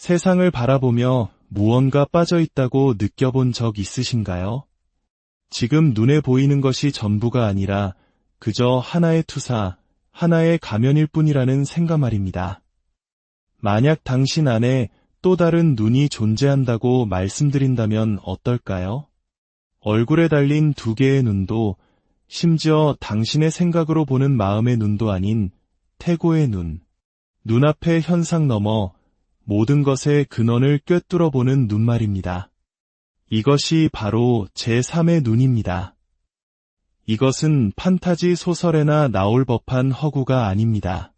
세상을 바라보며 무언가 빠져 있다고 느껴본 적 있으신가요? 지금 눈에 보이는 것이 전부가 아니라 그저 하나의 투사, 하나의 가면일 뿐이라는 생각 말입니다. 만약 당신 안에 또 다른 눈이 존재한다고 말씀드린다면 어떨까요? 얼굴에 달린 두 개의 눈도 심지어 당신의 생각으로 보는 마음의 눈도 아닌 태고의 눈, 눈앞의 현상 너머 모든 것의 근원을 꿰뚫어 보는 눈 말입니다. 이것이 바로 제3의 눈입니다. 이것은 판타지 소설에나 나올 법한 허구가 아닙니다.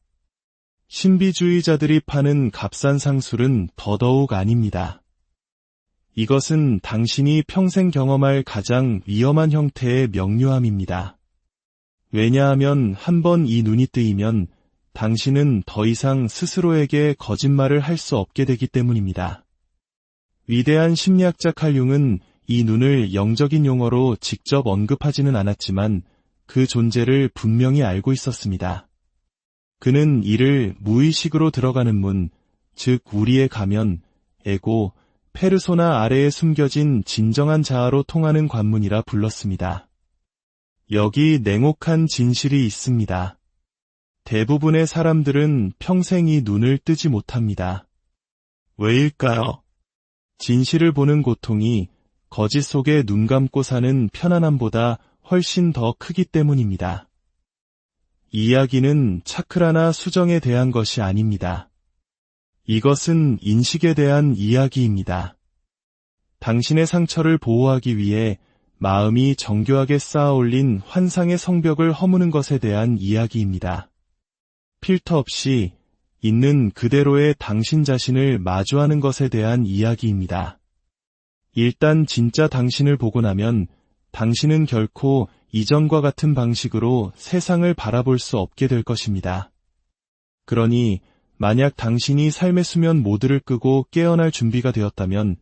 신비주의자들이 파는 값싼 상술은 더더욱 아닙니다. 이것은 당신이 평생 경험할 가장 위험한 형태의 명료함입니다. 왜냐하면 한번 이 눈이 뜨이면 당신은 더 이상 스스로에게 거짓말을 할 수 없게 되기 때문입니다. 위대한 심리학자 칼 융은 이 눈을 영적인 용어로 직접 언급하지는 않았지만 그 존재를 분명히 알고 있었습니다. 그는 이를 무의식으로 들어가는 문, 즉 우리의 가면, 에고, 페르소나 아래에 숨겨진 진정한 자아로 통하는 관문이라 불렀습니다. 여기 냉혹한 진실이 있습니다. 대부분의 사람들은 평생 이 눈을 뜨지 못합니다. 왜일까요? 진실을 보는 고통이 거짓 속에 눈 감고 사는 편안함보다 훨씬 더 크기 때문입니다. 이야기는 차크라나 수정에 대한 것이 아닙니다. 이것은 인식에 대한 이야기입니다. 당신의 상처를 보호하기 위해 마음이 정교하게 쌓아 올린 환상의 성벽을 허무는 것에 대한 이야기입니다. 필터 없이 있는 그대로의 당신 자신을 마주하는 것에 대한 이야기입니다. 일단 진짜 당신을 보고 나면 당신은 결코 이전과 같은 방식으로 세상을 바라볼 수 없게 될 것입니다. 그러니 만약 당신이 삶의 수면 모드를 끄고 깨어날 준비가 되었다면,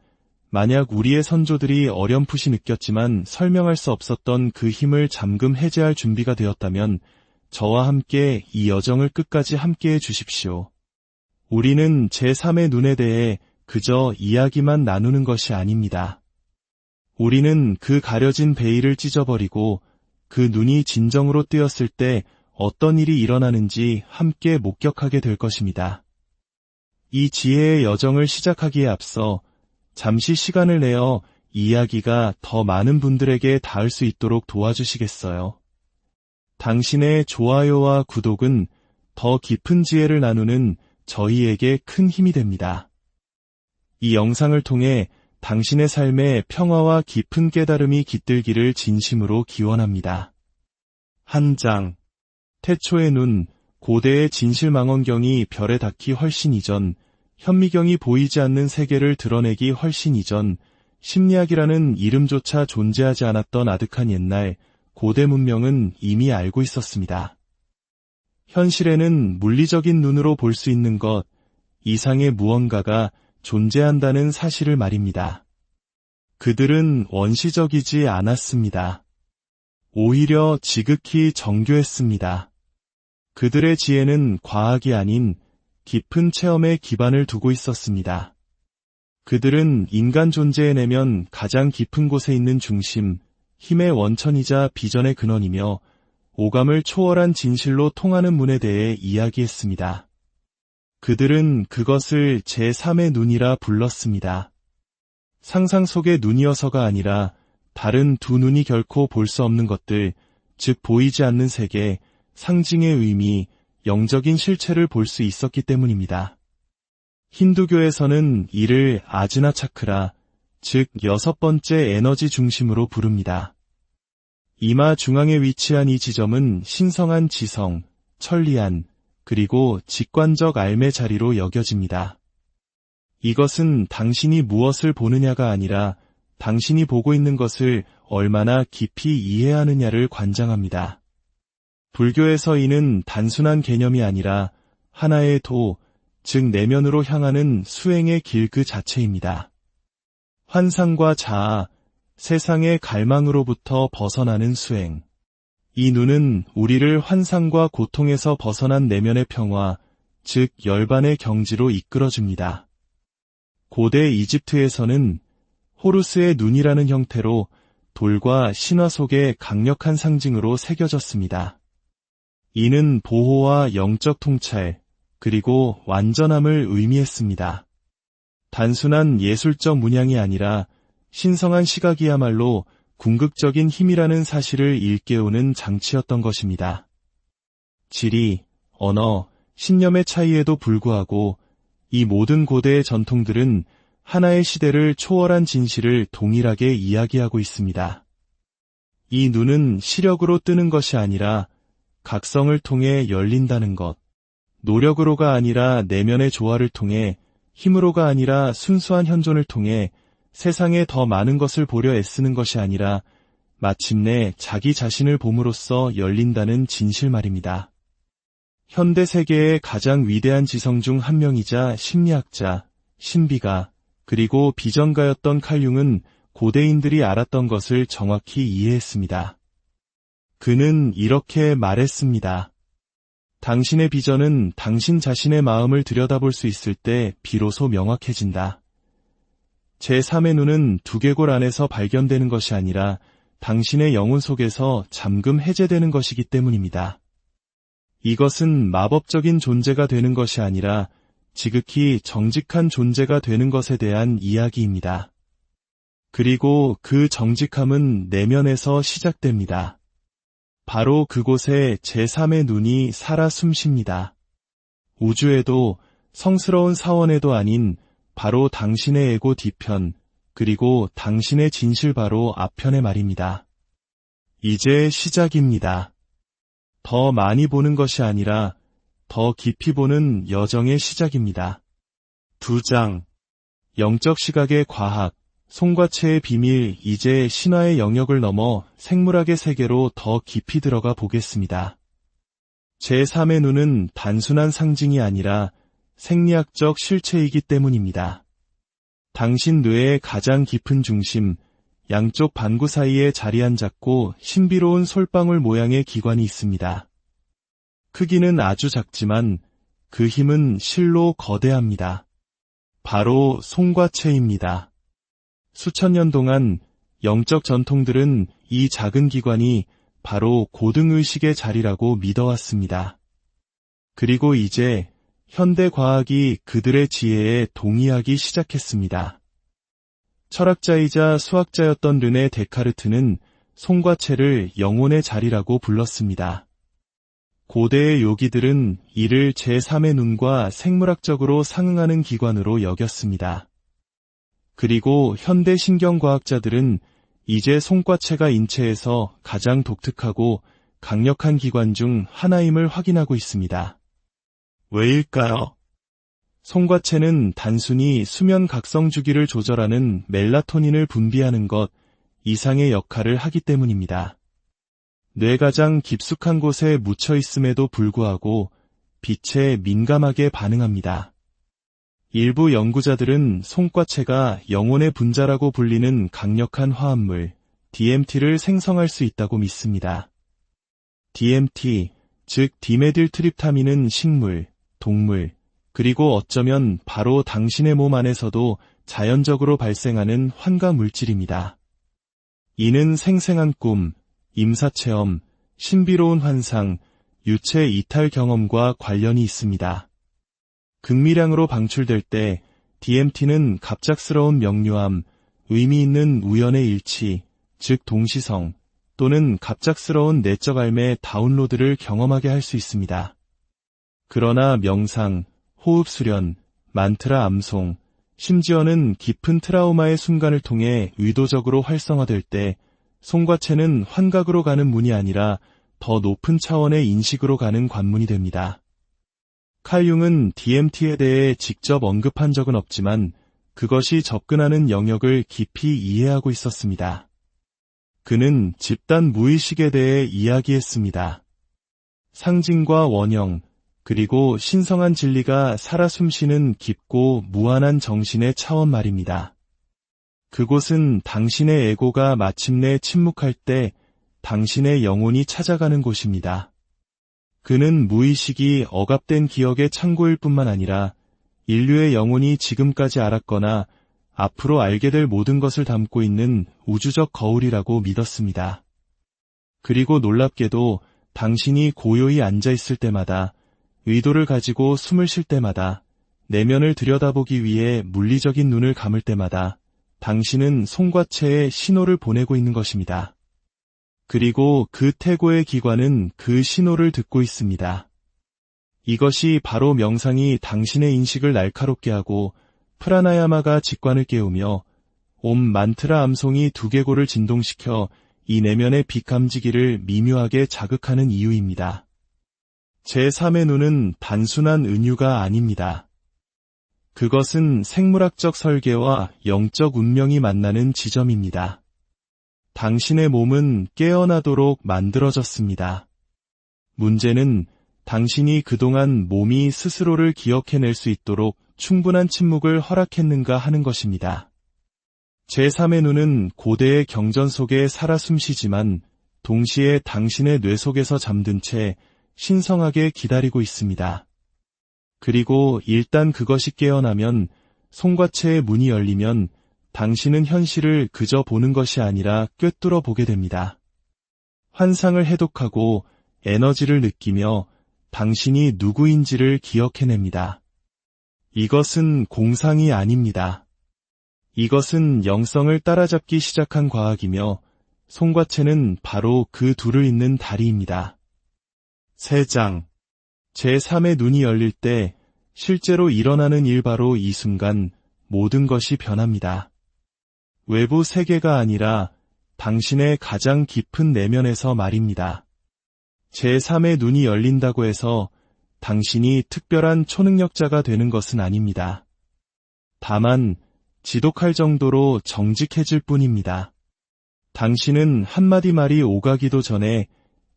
만약 우리의 선조들이 어렴풋이 느꼈지만 설명할 수 없었던 그 힘을 잠금 해제할 준비가 되었다면 저와 함께 이 여정을 끝까지 함께해 주십시오. 우리는 제3의 눈에 대해 그저 이야기만 나누는 것이 아닙니다. 우리는 그 가려진 베일을 찢어버리고 그 눈이 진정으로 뜨였을 때 어떤 일이 일어나는지 함께 목격하게 될 것입니다. 이 지혜의 여정을 시작하기에 앞서 잠시 시간을 내어 이야기가 더 많은 분들에게 닿을 수 있도록 도와주시겠어요? 당신의 좋아요와 구독은 더 깊은 지혜를 나누는 저희에게 큰 힘이 됩니다. 이 영상을 통해 당신의 삶에 평화와 깊은 깨달음이 깃들기를 진심으로 기원합니다. 한 장. 태초의 눈, 고대의 진실망원경이 별에 닿기 훨씬 이전, 현미경이 보이지 않는 세계를 드러내기 훨씬 이전, 심리학이라는 이름조차 존재하지 않았던 아득한 옛날, 고대 문명은 이미 알고 있었습니다. 현실에는 물리적인 눈으로 볼 수 있는 것 이상의 무언가가 존재한다는 사실을 말입니다. 그들은 원시적이지 않았습니다. 오히려 지극히 정교했습니다. 그들의 지혜는 과학이 아닌 깊은 체험에 기반을 두고 있었습니다. 그들은 인간 존재의 내면 가장 깊은 곳에 있는 중심, 힘의 원천이자 비전의 근원이며 오감을 초월한 진실로 통하는 문에 대해 이야기했습니다. 그들은 그것을 제3의 눈이라 불렀습니다. 상상 속의 눈이어서가 아니라 다른 두 눈이 결코 볼 수 없는 것들, 즉 보이지 않는 세계, 상징의 의미, 영적인 실체를 볼 수 있었기 때문입니다. 힌두교에서는 이를 아즈나 차크라, 즉 6번째 에너지 중심으로 부릅니다. 이마 중앙에 위치한 이 지점은 신성한 지성, 천리안, 그리고 직관적 알매 자리로 여겨집니다. 이것은 당신이 무엇을 보느냐가 아니라 당신이 보고 있는 것을 얼마나 깊이 이해하느냐를 관장합니다. 불교에서 이는 단순한 개념이 아니라 하나의 도, 즉 내면으로 향하는 수행의 길 그 자체입니다. 환상과 자아, 세상의 갈망으로부터 벗어나는 수행. 이 눈은 우리를 환상과 고통에서 벗어난 내면의 평화, 즉 열반의 경지로 이끌어줍니다. 고대 이집트에서는 호루스의 눈이라는 형태로 돌과 신화 속의 강력한 상징으로 새겨졌습니다. 이는 보호와 영적 통찰, 그리고 완전함을 의미했습니다. 단순한 예술적 문양이 아니라 신성한 시각이야말로 궁극적인 힘이라는 사실을 일깨우는 장치였던 것입니다. 지리, 언어, 신념의 차이에도 불구하고 이 모든 고대의 전통들은 하나의 시대를 초월한 진실을 동일하게 이야기하고 있습니다. 이 눈은 시력으로 뜨는 것이 아니라 각성을 통해 열린다는 것, 노력으로가 아니라 내면의 조화를 통해, 힘으로가 아니라 순수한 현존을 통해 세상에 더 많은 것을 보려 애쓰는 것이 아니라 마침내 자기 자신을 봄으로써 열린다는 진실 말입니다. 현대 세계의 가장 위대한 지성 중 한 명이자 심리학자, 신비가, 그리고 비전가였던 칼 융은 고대인들이 알았던 것을 정확히 이해했습니다. 그는 이렇게 말했습니다. 당신의 비전은 당신 자신의 마음을 들여다볼 수 있을 때 비로소 명확해진다. 제3의 눈은 두개골 안에서 발견되는 것이 아니라 당신의 영혼 속에서 잠금 해제되는 것이기 때문입니다. 이것은 마법적인 존재가 되는 것이 아니라 지극히 정직한 존재가 되는 것에 대한 이야기입니다. 그리고 그 정직함은 내면에서 시작됩니다. 바로 그곳에 제3의 눈이 살아 숨쉽니다. 우주에도 성스러운 사원에도 아닌 바로 당신의 에고 뒤편, 그리고 당신의 진실 바로 앞편의 말입니다. 이제 시작입니다. 더 많이 보는 것이 아니라 더 깊이 보는 여정의 시작입니다. 2장. 영적 시각의 과학, 송과체의 비밀. 이제 신화의 영역을 넘어 생물학의 세계로 더 깊이 들어가 보겠습니다. 제3의 눈은 단순한 상징이 아니라 생리학적 실체이기 때문입니다. 당신 뇌의 가장 깊은 중심, 양쪽 반구 사이에 자리 앉았고 신비로운 솔방울 모양의 기관이 있습니다. 크기는 아주 작지만 그 힘은 실로 거대합니다. 바로 송과체입니다. 수천 년 동안 영적 전통들은 이 작은 기관이 바로 고등의식의 자리라고 믿어왔습니다. 그리고 이제 현대 과학이 그들의 지혜에 동의하기 시작했습니다. 철학자이자 수학자였던 르네 데카르트는 송과체를 영혼의 자리라고 불렀습니다. 고대의 요기들은 이를 제3의 눈과 생물학적으로 상응하는 기관으로 여겼습니다. 그리고 현대 신경과학자들은 이제 송과체가 인체에서 가장 독특하고 강력한 기관 중 하나임을 확인하고 있습니다. 왜일까요? 송과체는 단순히 수면 각성 주기를 조절하는 멜라토닌을 분비하는 것 이상의 역할을 하기 때문입니다. 뇌 가장 깊숙한 곳에 묻혀 있음에도 불구하고 빛에 민감하게 반응합니다. 일부 연구자들은 송과체가 영혼의 분자라고 불리는 강력한 화합물, DMT를 생성할 수 있다고 믿습니다. DMT, 즉 디메딜트립타민은 식물, 동물, 그리고 어쩌면 바로 당신의 몸 안에서도 자연적으로 발생하는 환각 물질입니다. 이는 생생한 꿈, 임사체험, 신비로운 환상, 유체 이탈 경험과 관련이 있습니다. 극미량으로 방출될 때 DMT는 갑작스러운 명료함, 의미 있는 우연의 일치, 즉 동시성, 또는 갑작스러운 내적 알매 다운로드를 경험하게 할 수 있습니다. 그러나 명상, 호흡 수련, 만트라 암송, 심지어는 깊은 트라우마의 순간을 통해 의도적으로 활성화될 때 송과체는 환각으로 가는 문이 아니라 더 높은 차원의 인식으로 가는 관문이 됩니다. 칼 융은 DMT에 대해 직접 언급한 적은 없지만 그것이 접근하는 영역을 깊이 이해하고 있었습니다. 그는 집단 무의식에 대해 이야기했습니다. 상징과 원형, 그리고 신성한 진리가 살아 숨쉬는 깊고 무한한 정신의 차원 말입니다. 그곳은 당신의 에고가 마침내 침묵할 때 당신의 영혼이 찾아가는 곳입니다. 그는 무의식이 억압된 기억의 창고일 뿐만 아니라 인류의 영혼이 지금까지 알았거나 앞으로 알게 될 모든 것을 담고 있는 우주적 거울이라고 믿었습니다. 그리고 놀랍게도 당신이 고요히 앉아 있을 때마다, 의도를 가지고 숨을 쉴 때마다, 내면을 들여다보기 위해 물리적인 눈을 감을 때마다 당신은 송과체에 신호를 보내고 있는 것입니다. 그리고 그 태고의 기관은 그 신호를 듣고 있습니다. 이것이 바로 명상이 당신의 인식을 날카롭게 하고 프라나야마가 직관을 깨우며 옴 만트라 암송이 두개골을 진동시켜 이 내면의 빛감지기를 미묘하게 자극하는 이유입니다. 제3의 눈은 단순한 은유가 아닙니다. 그것은 생물학적 설계와 영적 운명이 만나는 지점입니다. 당신의 몸은 깨어나도록 만들어졌습니다. 문제는 당신이 그동안 몸이 스스로를 기억해낼 수 있도록 충분한 침묵을 허락했는가 하는 것입니다. 제3의 눈은 고대의 경전 속에 살아 숨쉬지만 동시에 당신의 뇌 속에서 잠든 채 신성하게 기다리고 있습니다. 그리고 일단 그것이 깨어나면, 송과체의 문이 열리면 당신은 현실을 그저 보는 것이 아니라 꿰뚫어 보게 됩니다. 환상을 해독하고 에너지를 느끼며 당신이 누구인지를 기억해냅니다. 이것은 공상이 아닙니다. 이것은 영성을 따라잡기 시작한 과학이며 송과체는 바로 그 둘을 잇는 다리입니다. 3장. 제3의 눈이 열릴 때 실제로 일어나는 일 바로 이 순간 모든 것이 변합니다. 외부 세계가 아니라 당신의 가장 깊은 내면에서 말입니다. 제3의 눈이 열린다고 해서 당신이 특별한 초능력자가 되는 것은 아닙니다. 다만 지독할 정도로 정직해질 뿐입니다. 당신은 한마디 말이 오가기도 전에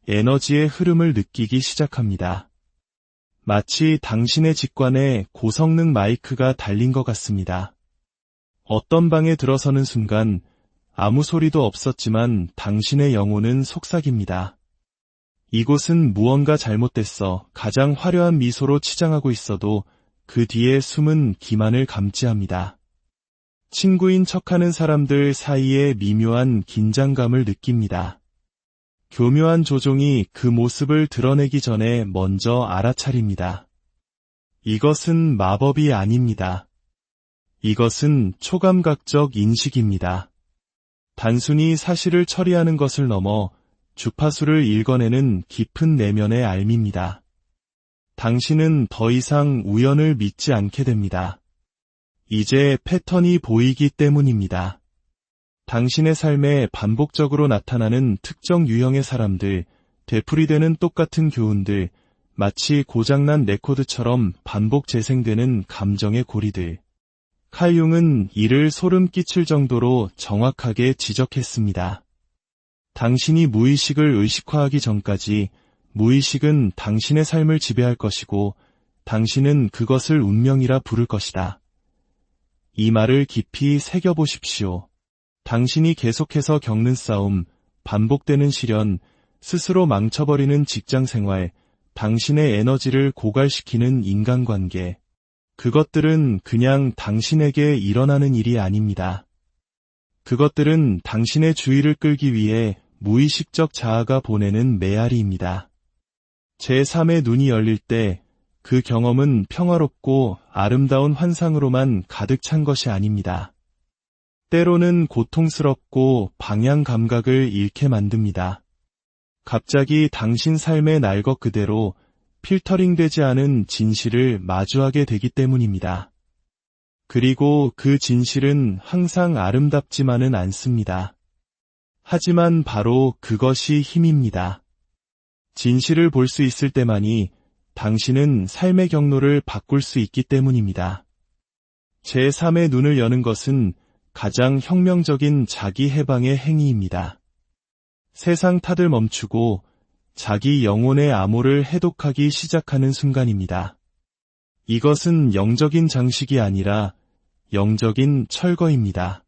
에너지의 흐름을 느끼기 시작합니다. 마치 당신의 직관에 고성능 마이크가 달린 것 같습니다. 어떤 방에 들어서는 순간 아무 소리도 없었지만 당신의 영혼은 속삭입니다. 이곳은 무언가 잘못됐어. 가장 화려한 미소로 치장하고 있어도 그 뒤에 숨은 기만을 감지합니다. 친구인 척하는 사람들 사이에 미묘한 긴장감을 느낍니다. 교묘한 조종이 그 모습을 드러내기 전에 먼저 알아차립니다. 이것은 마법이 아닙니다. 이것은 초감각적 인식입니다. 단순히 사실을 처리하는 것을 넘어 주파수를 읽어내는 깊은 내면의 알미입니다. 당신은 더 이상 우연을 믿지 않게 됩니다. 이제 패턴이 보이기 때문입니다. 당신의 삶에 반복적으로 나타나는 특정 유형의 사람들, 되풀이되는 똑같은 교훈들, 마치 고장난 레코드처럼 반복 재생되는 감정의 고리들. 칼 융은 이를 소름 끼칠 정도로 정확하게 지적했습니다. 당신이 무의식을 의식화하기 전까지 무의식은 당신의 삶을 지배할 것이고 당신은 그것을 운명이라 부를 것이다. 이 말을 깊이 새겨보십시오. 당신이 계속해서 겪는 싸움, 반복되는 시련, 스스로 망쳐버리는 직장생활, 당신의 에너지를 고갈시키는 인간관계, 그것들은 그냥 당신에게 일어나는 일이 아닙니다. 그것들은 당신의 주의를 끌기 위해 무의식적 자아가 보내는 메아리입니다. 제3의 눈이 열릴 때 그 경험은 평화롭고 아름다운 환상으로만 가득 찬 것이 아닙니다. 때로는 고통스럽고 방향 감각을 잃게 만듭니다. 갑자기 당신 삶의 날 것 그대로 필터링되지 않은 진실을 마주하게 되기 때문입니다. 그리고 그 진실은 항상 아름답지만은 않습니다. 하지만 바로 그것이 힘입니다. 진실을 볼 수 있을 때만이 당신은 삶의 경로를 바꿀 수 있기 때문입니다. 제3의 눈을 여는 것은 가장 혁명적인 자기 해방의 행위입니다. 세상 탓을 멈추고 자기 영혼의 암호를 해독하기 시작하는 순간입니다. 이것은 영적인 장식이 아니라 영적인 철거입니다.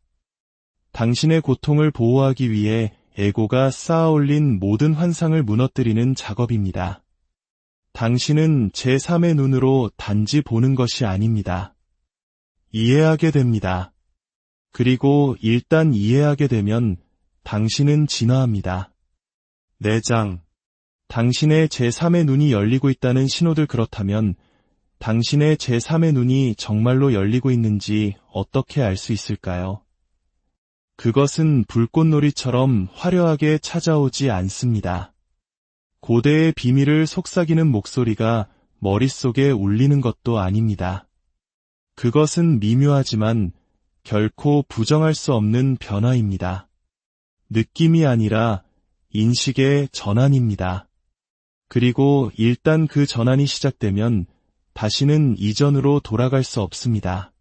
당신의 고통을 보호하기 위해 에고가 쌓아올린 모든 환상을 무너뜨리는 작업입니다. 당신은 제3의 눈으로 단지 보는 것이 아닙니다. 이해하게 됩니다. 그리고 일단 이해하게 되면 당신은 진화합니다. 4장. 당신의 제3의 눈이 열리고 있다는 신호들. 그렇다면 당신의 제3의 눈이 정말로 열리고 있는지 어떻게 알 수 있을까요? 그것은 불꽃놀이처럼 화려하게 찾아오지 않습니다. 고대의 비밀을 속삭이는 목소리가 머릿속에 울리는 것도 아닙니다. 그것은 미묘하지만 결코 부정할 수 없는 변화입니다. 느낌이 아니라 인식의 전환입니다. 그리고 일단 그 전환이 시작되면 다시는 이전으로 돌아갈 수 없습니다.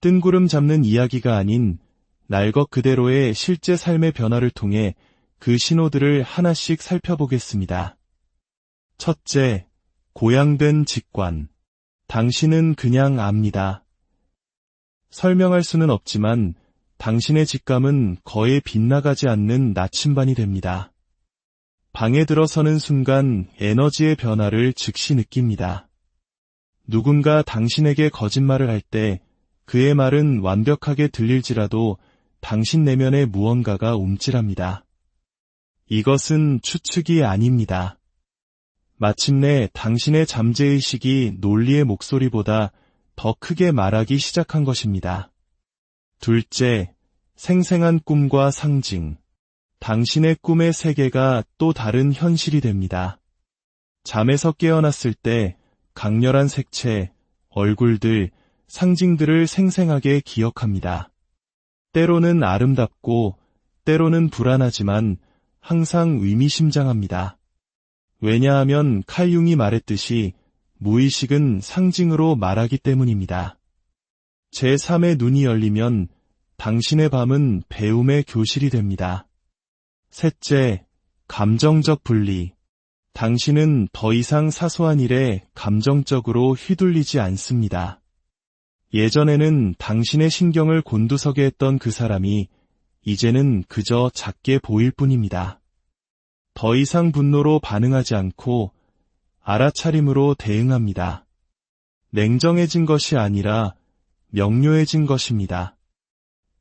뜬구름 잡는 이야기가 아닌 날 것 그대로의 실제 삶의 변화를 통해 그 신호들을 하나씩 살펴보겠습니다. 첫째, 고양된 직관. 당신은 그냥 압니다. 설명할 수는 없지만 당신의 직감은 거의 빗나가지 않는 나침반이 됩니다. 방에 들어서는 순간 에너지의 변화를 즉시 느낍니다. 누군가 당신에게 거짓말을 할 때 그의 말은 완벽하게 들릴지라도 당신 내면의 무언가가 움찔합니다. 이것은 추측이 아닙니다. 마침내 당신의 잠재의식이 논리의 목소리보다 더 크게 말하기 시작한 것입니다. 둘째, 생생한 꿈과 상징. 당신의 꿈의 세계가 또 다른 현실이 됩니다. 잠에서 깨어났을 때 강렬한 색채, 얼굴들, 상징들을 생생하게 기억합니다. 때로는 아름답고 때로는 불안하지만 항상 의미심장합니다. 왜냐하면 칼 융이 말했듯이 무의식은 상징으로 말하기 때문입니다. 제3의 눈이 열리면 당신의 밤은 배움의 교실이 됩니다. 셋째, 감정적 분리. 당신은 더 이상 사소한 일에 감정적으로 휘둘리지 않습니다. 예전에는 당신의 신경을 곤두서게 했던 그 사람이 이제는 그저 작게 보일 뿐입니다. 더 이상 분노로 반응하지 않고 알아차림으로 대응합니다. 냉정해진 것이 아니라 명료해진 것입니다.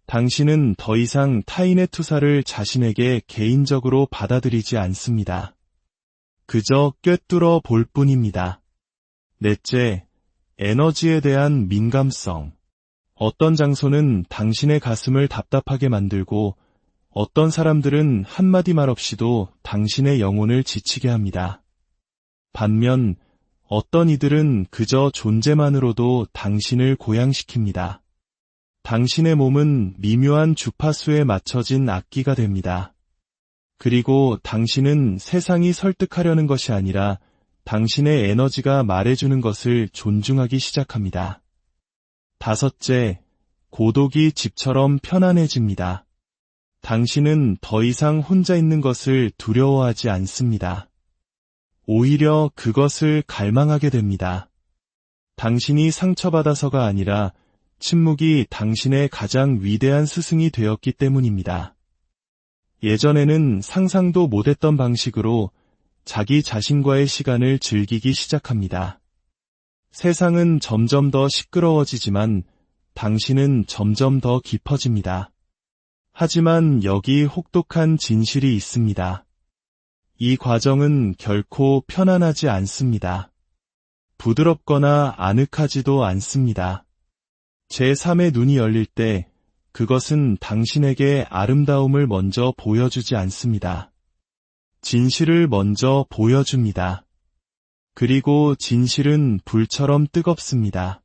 당신은 더 이상 타인의 투사를 자신에게 개인적으로 받아들이지 않습니다. 그저 꿰뚫어 볼 뿐입니다. 넷째, 에너지에 대한 민감성. 어떤 장소는 당신의 가슴을 답답하게 만들고 어떤 사람들은 한마디 말 없이도 당신의 영혼을 지치게 합니다. 반면 어떤 이들은 그저 존재만으로도 당신을 고양시킵니다. 당신의 몸은 미묘한 주파수에 맞춰진 악기가 됩니다. 그리고 당신은 세상이 설득하려는 것이 아니라 당신의 에너지가 말해주는 것을 존중하기 시작합니다. 다섯째, 고독이 집처럼 편안해집니다. 당신은 더 이상 혼자 있는 것을 두려워하지 않습니다. 오히려 그것을 갈망하게 됩니다. 당신이 상처받아서가 아니라 침묵이 당신의 가장 위대한 스승이 되었기 때문입니다. 예전에는 상상도 못했던 방식으로 자기 자신과의 시간을 즐기기 시작합니다. 세상은 점점 더 시끄러워지지만 당신은 점점 더 깊어집니다. 하지만 여기 혹독한 진실이 있습니다. 이 과정은 결코 편안하지 않습니다. 부드럽거나 아늑하지도 않습니다. 제3의 눈이 열릴 때 그것은 당신에게 아름다움을 먼저 보여주지 않습니다. 진실을 먼저 보여줍니다. 그리고 진실은 불처럼 뜨겁습니다.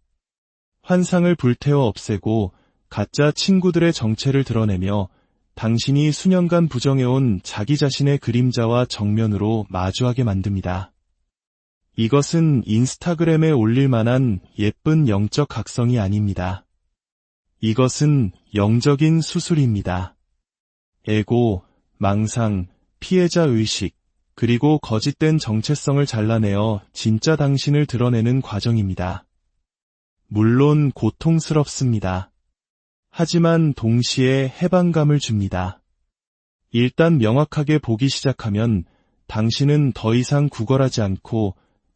환상을 불태워 없애고 가짜 친구들의 정체를 드러내며 당신이 수년간 부정해온 자기 자신의 그림자와 정면으로 마주하게 만듭니다. 이것은 인스타그램에 올릴 만한 예쁜 영적 각성이 아닙니다. 이것은 영적인 수술입니다. 에고, 망상, 피해자 의식, 그리고 거짓된 정체성을 잘라내어 진짜 당신을 드러내는 과정입니다. 물론 고통스럽습니다. 하지만 동시에 해방감을 줍니다. 일단 명확하게 보기 시작하면 당신은 더 이상 구걸하지 않고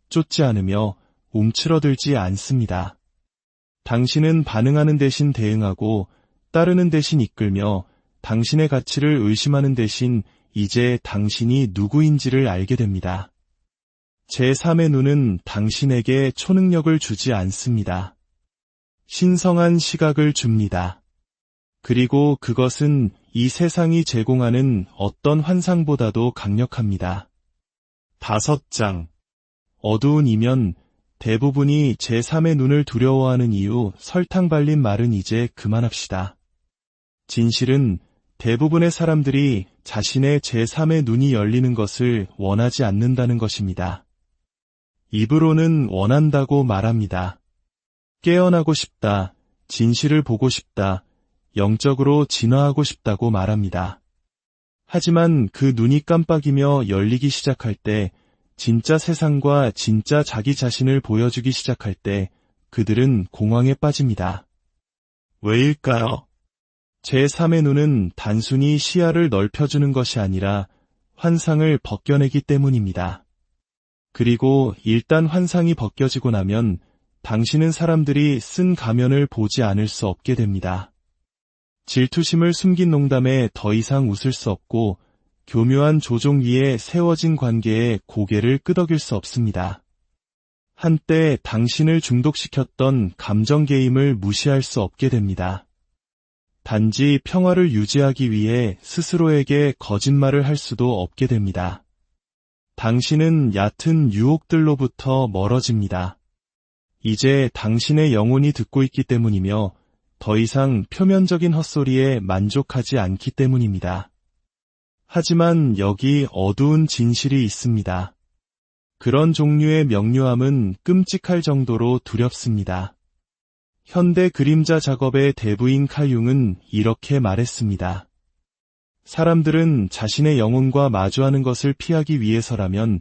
쫓지 않으며 움츠러들지 않습니다. 당신은 반응하는 대신 대응하고 따르는 대신 이끌며 당신의 가치를 의심하는 대신 이제 당신이 누구인지를 알게 됩니다. 제3의 눈은 당신에게 초능력을 주지 않습니다. 신성한 시각을 줍니다. 그리고 그것은 이 세상이 제공하는 어떤 환상보다도 강력합니다. 5장. 어두운 이면. 대부분이 제3의 눈을 두려워하는 이유. 설탕 발린 말은 이제 그만합시다. 진실은 대부분의 사람들이 자신의 제3의 눈이 열리는 것을 원하지 않는다는 것입니다. 입으로는 원한다고 말합니다. 깨어나고 싶다, 진실을 보고 싶다, 영적으로 진화하고 싶다고 말합니다. 하지만 그 눈이 깜빡이며 열리기 시작할 때, 진짜 세상과 진짜 자기 자신을 보여주기 시작할 때 그들은 공황에 빠집니다. 왜일까요? 제3의 눈은 단순히 시야를 넓혀주는 것이 아니라 환상을 벗겨내기 때문입니다. 그리고 일단 환상이 벗겨지고 나면 당신은 사람들이 쓴 가면을 보지 않을 수 없게 됩니다. 질투심을 숨긴 농담에 더 이상 웃을 수 없고 교묘한 조종 위에 세워진 관계에 고개를 끄덕일 수 없습니다. 한때 당신을 중독시켰던 감정 게임을 무시할 수 없게 됩니다. 단지 평화를 유지하기 위해 스스로에게 거짓말을 할 수도 없게 됩니다. 당신은 얕은 유혹들로부터 멀어집니다. 이제 당신의 영혼이 듣고 있기 때문이며 더 이상 표면적인 헛소리에 만족하지 않기 때문입니다. 하지만 여기 어두운 진실이 있습니다. 그런 종류의 명료함은 끔찍할 정도로 두렵습니다. 현대 그림자 작업의 대부인 칼 융은 이렇게 말했습니다. 사람들은 자신의 영혼과 마주하는 것을 피하기 위해서라면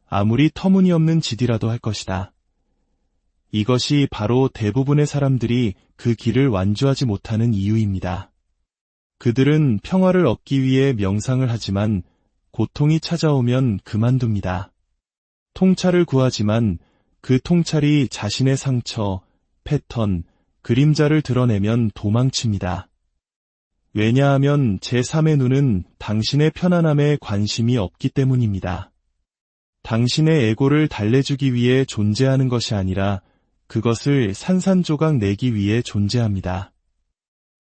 아무리 터무니없는 짓이라도 할 것이다. 이것이 바로 대부분의 사람들이 그 길을 완주하지 못하는 이유입니다. 그들은 평화를 얻기 위해 명상을 하지만 고통이 찾아오면 그만둡니다. 통찰을 구하지만 그 통찰이 자신의 상처, 패턴, 그림자를 드러내면 도망칩니다. 왜냐하면 제3의 눈은 당신의 편안함에 관심이 없기 때문입니다. 당신의 에고를 달래주기 위해 존재하는 것이 아니라 그것을 산산조각 내기 위해 존재합니다.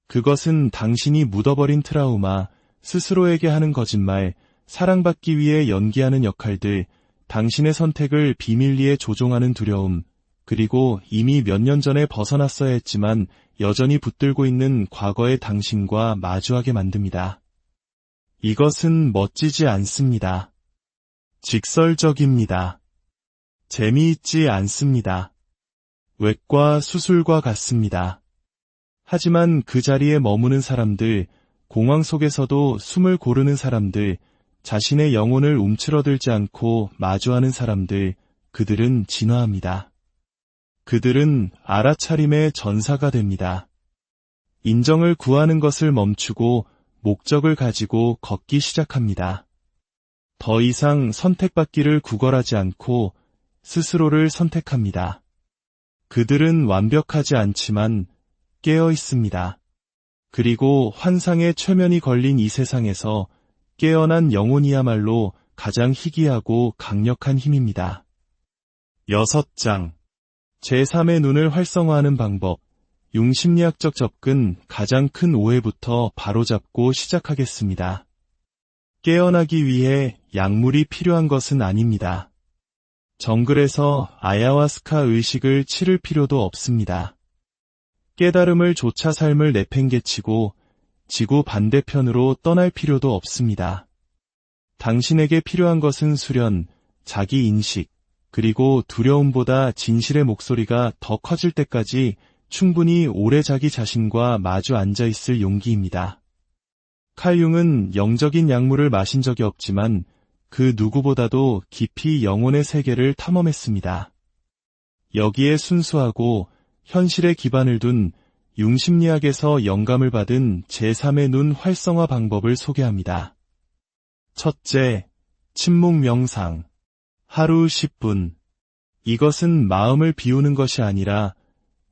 그것은 당신이 묻어버린 트라우마, 스스로에게 하는 거짓말, 사랑받기 위해 연기하는 역할들, 당신의 선택을 비밀리에 조종하는 두려움, 그리고 이미 몇 년 전에 벗어났어야 했지만 여전히 붙들고 있는 과거의 당신과 마주하게 만듭니다. 이것은 멋지지 않습니다. 직설적입니다. 재미있지 않습니다. 외과 수술과 같습니다. 하지만 그 자리에 머무는 사람들, 공황 속에서도 숨을 고르는 사람들, 자신의 영혼을 움츠러들지 않고 마주하는 사람들, 그들은 진화합니다. 그들은 알아차림의 전사가 됩니다. 인정을 구하는 것을 멈추고 목적을 가지고 걷기 시작합니다. 더 이상 선택받기를 구걸하지 않고 스스로를 선택합니다. 그들은 완벽하지 않지만 깨어 있습니다. 그리고 환상의 최면이 걸린 이 세상에서 깨어난 영혼이야말로 가장 희귀하고 강력한 힘입니다. 6장. 제3의 눈을 활성화하는 방법. 융심리학적 접근. 가장 큰 오해부터 바로잡고 시작하겠습니다. 깨어나기 위해 약물이 필요한 것은 아닙니다. 정글에서 아야와스카 의식을 치를 필요도 없습니다. 깨달음을 조차 삶을 내팽개치고 지구 반대편으로 떠날 필요도 없습니다. 당신에게 필요한 것은 수련, 자기 인식, 그리고 두려움보다 진실의 목소리가 더 커질 때까지 충분히 오래 자기 자신과 마주 앉아 있을 용기입니다. 칼 융은 영적인 약물을 마신 적이 없지만 그 누구보다도 깊이 영혼의 세계를 탐험했습니다. 여기에 순수하고 현실에 기반을 둔 융심리학에서 영감을 받은 제3의 눈 활성화 방법을 소개합니다. 첫째, 침묵 명상. 하루 10분. 이것은 마음을 비우는 것이 아니라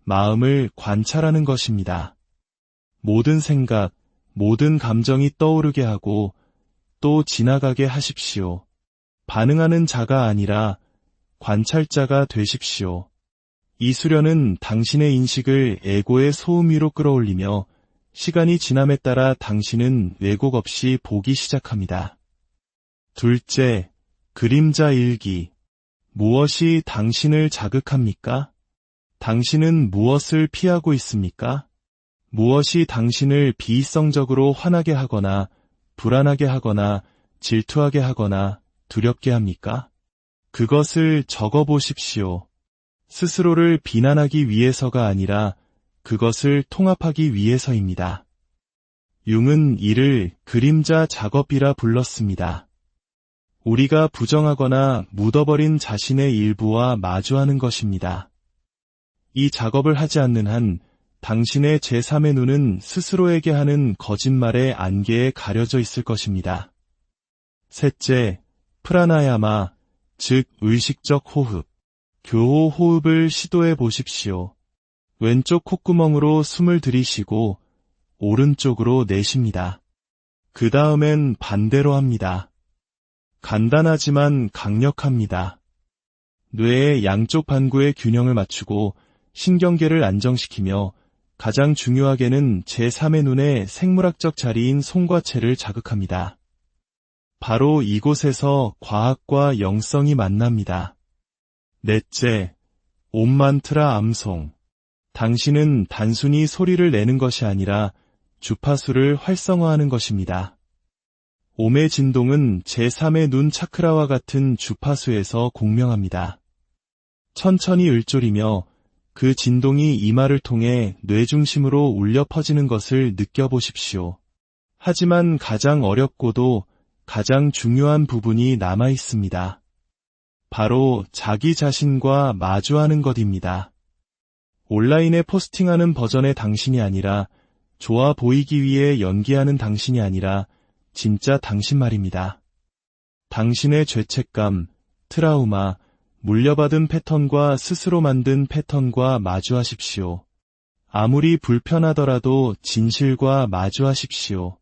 마음을 관찰하는 것입니다. 모든 생각, 모든 감정이 떠오르게 하고 또 지나가게 하십시오. 반응하는 자가 아니라 관찰자가 되십시오. 이 수련은 당신의 인식을 에고의 소음 위로 끌어올리며 시간이 지남에 따라 당신은 왜곡 없이 보기 시작합니다. 둘째, 그림자 일기. 무엇이 당신을 자극합니까? 당신은 무엇을 피하고 있습니까? 무엇이 당신을 비이성적으로 화나게 하거나 불안하게 하거나 질투하게 하거나 두렵게 합니까? 그것을 적어보십시오. 스스로를 비난하기 위해서가 아니라 그것을 통합하기 위해서입니다. 융은 이를 그림자 작업이라 불렀습니다. 우리가 부정하거나 묻어버린 자신의 일부와 마주하는 것입니다. 이 작업을 하지 않는 한 당신의 제3의 눈은 스스로에게 하는 거짓말의 안개에 가려져 있을 것입니다. 셋째, 프라나야마, 즉 의식적 호흡. 교호 호흡을 시도해 보십시오. 왼쪽 콧구멍으로 숨을 들이쉬고 오른쪽으로 내쉽니다. 그 다음엔 반대로 합니다. 간단하지만 강력합니다. 뇌의 양쪽 반구의 균형을 맞추고 신경계를 안정시키며 가장 중요하게는 제3의 눈의 생물학적 자리인 송과체를 자극합니다. 바로 이곳에서 과학과 영성이 만납니다. 넷째, 옴만트라 암송. 당신은 단순히 소리를 내는 것이 아니라 주파수를 활성화하는 것입니다. 옴의 진동은 제3의 눈 차크라와 같은 주파수에서 공명합니다. 천천히 읊조리며 그 진동이 이마를 통해 뇌 중심으로 울려 퍼지는 것을 느껴보십시오. 하지만 가장 어렵고도 가장 중요한 부분이 남아 있습니다. 바로 자기 자신과 마주하는 것입니다. 온라인에 포스팅하는 버전의 당신이 아니라 좋아 보이기 위해 연기하는 당신이 아니라 진짜 당신 말입니다. 당신의 죄책감, 트라우마, 물려받은 패턴과 스스로 만든 패턴과 마주하십시오. 아무리 불편하더라도 진실과 마주하십시오.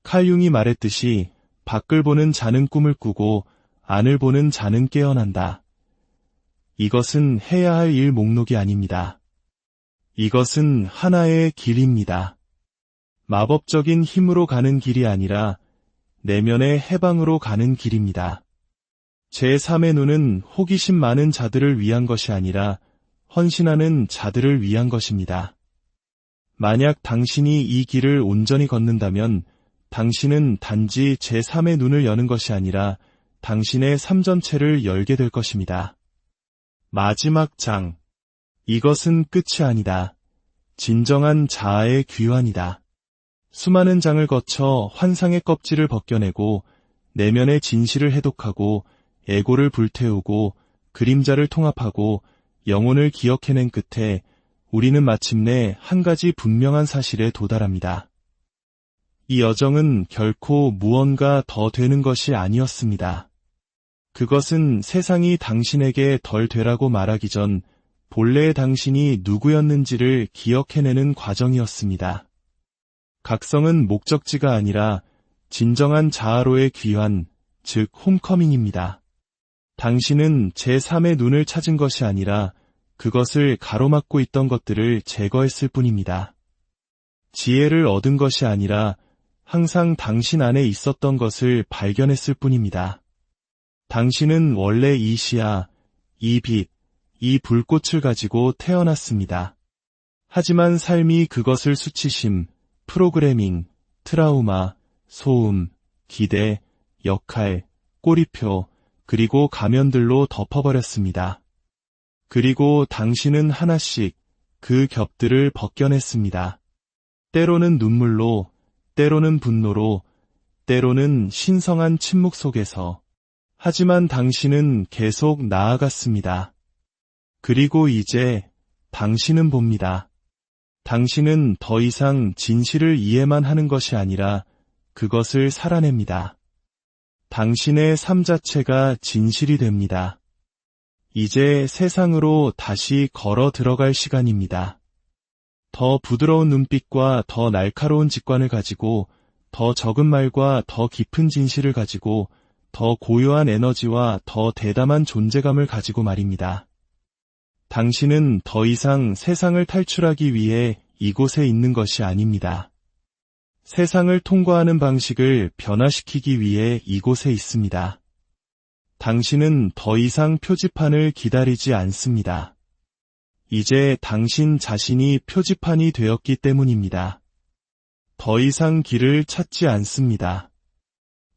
칼 융이 말했듯이 밖을 보는 자는 꿈을 꾸고 안을 보는 자는 깨어난다. 이것은 해야 할 일 목록이 아닙니다. 이것은 하나의 길입니다. 마법적인 힘으로 가는 길이 아니라 내면의 해방으로 가는 길입니다. 제3의 눈은 호기심 많은 자들을 위한 것이 아니라 헌신하는 자들을 위한 것입니다. 만약 당신이 이 길을 온전히 걷는다면 당신은 단지 제3의 눈을 여는 것이 아니라 당신의 삶 전체를 열게 될 것입니다. 마지막 장. 이것은 끝이 아니다. 진정한 자아의 귀환이다. 수많은 장을 거쳐 환상의 껍질을 벗겨내고 내면의 진실을 해독하고 에고를 불태우고 그림자를 통합하고 영혼을 기억해낸 끝에 우리는 마침내 한 가지 분명한 사실에 도달합니다. 이 여정은 결코 무언가 더 되는 것이 아니었습니다. 그것은 세상이 당신에게 덜 되라고 말하기 전 본래의 당신이 누구였는지를 기억해내는 과정이었습니다. 각성은 목적지가 아니라 진정한 자아로의 귀환, 즉 홈커밍입니다. 당신은 제3의 눈을 찾은 것이 아니라 그것을 가로막고 있던 것들을 제거했을 뿐입니다. 지혜를 얻은 것이 아니라 항상 당신 안에 있었던 것을 발견했을 뿐입니다. 당신은 원래 이 시야, 이 빛, 이 불꽃을 가지고 태어났습니다. 하지만 삶이 그것을 수치심, 프로그래밍, 트라우마, 소음, 기대, 역할, 꼬리표, 그리고 가면들로 덮어버렸습니다. 그리고 당신은 하나씩 그 겹들을 벗겨냈습니다. 때로는 눈물로, 때로는 분노로, 때로는 신성한 침묵 속에서. 하지만 당신은 계속 나아갔습니다. 그리고 이제 당신은 봅니다. 당신은 더 이상 진실을 이해만 하는 것이 아니라 그것을 살아냅니다. 당신의 삶 자체가 진실이 됩니다. 이제 세상으로 다시 걸어 들어갈 시간입니다. 더 부드러운 눈빛과 더 날카로운 직관을 가지고, 더 적은 말과 더 깊은 진실을 가지고, 더 고요한 에너지와 더 대담한 존재감을 가지고 말입니다. 당신은 더 이상 세상을 탈출하기 위해 이곳에 있는 것이 아닙니다. 세상을 통과하는 방식을 변화시키기 위해 이곳에 있습니다. 당신은 더 이상 표지판을 기다리지 않습니다. 이제 당신 자신이 표지판이 되었기 때문입니다. 더 이상 길을 찾지 않습니다.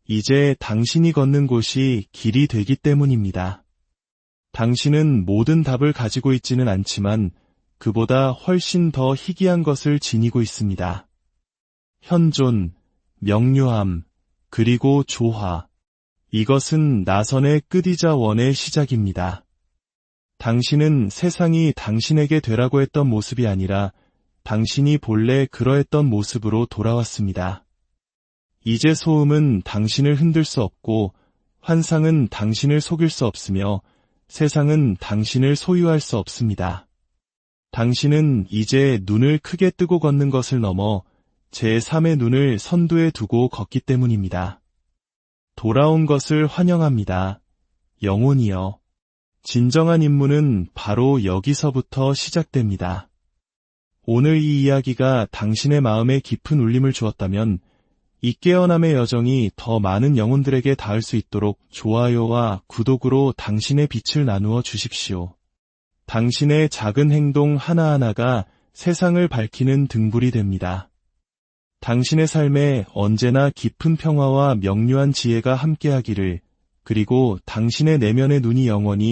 이제 당신이 걷는 곳이 길이 되기 때문입니다. 당신은 모든 답을 가지고 있지는 않지만 그보다 훨씬 더 희귀한 것을 지니고 있습니다. 현존, 명료함, 그리고 조화. 이것은 나선의 끝이자 원의 시작입니다. 당신은 세상이 당신에게 되라고 했던 모습이 아니라 당신이 본래 그러했던 모습으로 돌아왔습니다. 이제 소음은 당신을 흔들 수 없고 환상은 당신을 속일 수 없으며 세상은 당신을 소유할 수 없습니다. 당신은 이제 눈을 크게 뜨고 걷는 것을 넘어 제3의 눈을 선두에 두고 걷기 때문입니다. 돌아온 것을 환영합니다. 영혼이여. 진정한 임무는 바로 여기서부터 시작됩니다. 오늘 이 이야기가 당신의 마음에 깊은 울림을 주었다면 이 깨어남의 여정이 더 많은 영혼들에게 닿을 수 있도록 좋아요와 구독으로 당신의 빛을 나누어 주십시오. 당신의 작은 행동 하나하나가 세상을 밝히는 등불이 됩니다. 당신의 삶에 언제나 깊은 평화와 명료한 지혜가 함께하기를, 그리고 당신의 내면의 눈이 영원히